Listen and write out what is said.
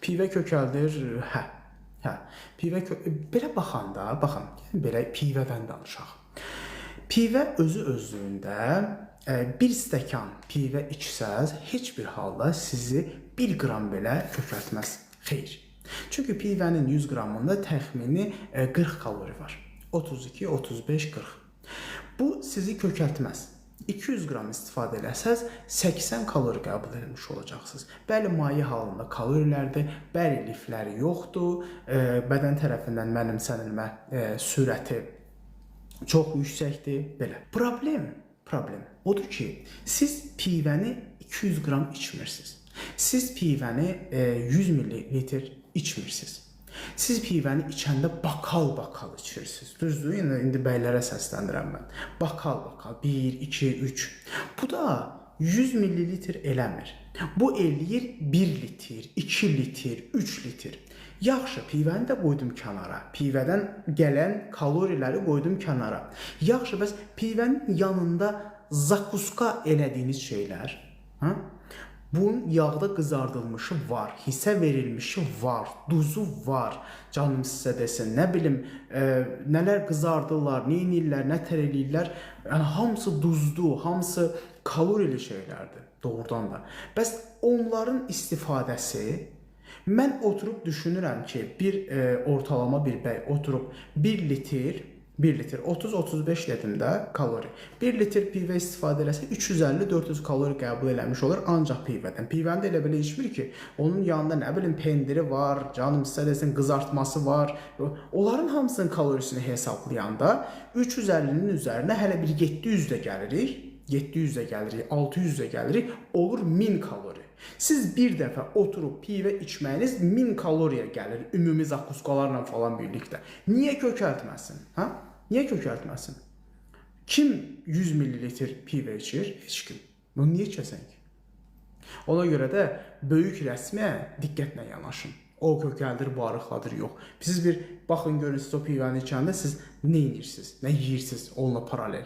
Pivə kökəldir, hə. Hə. Belə baxanda, baxın, belə pivədən danışaq. Pivə özü özlüyündə bir stəkan pivə içsəz, heç bir halda sizi 1 qram belə kökəltməz. Xeyr. Çünki pivənin 100 qramında təxmini 40 kalori var. 32, 35, 40. Bu sizi kökəltməz. 200 qram istifadə eləsəz 80 kalori qəbul etmiş olacaqsınız. Bəli, maye halında kalorilərdir, bəli, lifləri yoxdur, bədən tərəfindən mənimsənilmə sürəti çox yüksəkdir, belə. Problem odur ki, siz pivəni 200 qram içmirsiniz. Siz pivəni 100 millilitr içmirsiniz. Siz pivəni içəndə bakal içirsiniz. Düzdür? İndi bəylərə səsləndirəm mən. Bakal, 1, 2, 3. Bu da 100 millilitr eləmir. Bu eləyir 1 litr, 2 litr, 3 litr. Yaxşı, pivəni də qoydum kənara. Pivədən gələn kaloriləri qoydum kənara. Yaxşı, bəs pivənin yanında zakuska elədiyiniz şeylər, hə? Bunun yağda qızardılmışı var, hissə verilmişi var, duzu var. Canım sizə desin, nə bilim, nələr qızardırlar, nə edirlər, nə tər eləyirlər. Yəni, hamısı duzlu, hamısı kalorili şeylərdir, doğrudan da. Bəs onların istifadəsi, mən oturub düşünürəm ki, ortalama bir bəy oturub 1 litr, 30-35 dedim də kalori. 1 litr pivə istifadə eləsə 350-400 kalori qəbul eləmiş olur ancaq pivədən. Pivəni də elə belə içmir ki, onun yanında nə bilim pendiri var, canım sizə desin qızartması var. Onların hamısının kalorisini hesablayanda 350-nin üzərinə hələ bir 700 də gəlirik. 700 də gəlirik, 600 də gəlirik, olur 1000 kalori. Siz bir dəfə oturub pivə içməyiniz 1000 kaloriya gəlir, ümumi zakuskalarla falan birlikdə. Niyə kökəltməsin? Ha? Niyə kökəltməsin? Kim 100 millilitr pivə içir? Heç kim. Bunu niyə içəsən ki? Ona görə də böyük rəsmiyə diqqətlə yanaşın. O kökəldir, bu arıqladır, yox. Siz bir baxın görürsünüz o pivəni içəndə siz nə edirsiniz, nə yeyirsiniz onunla paralel.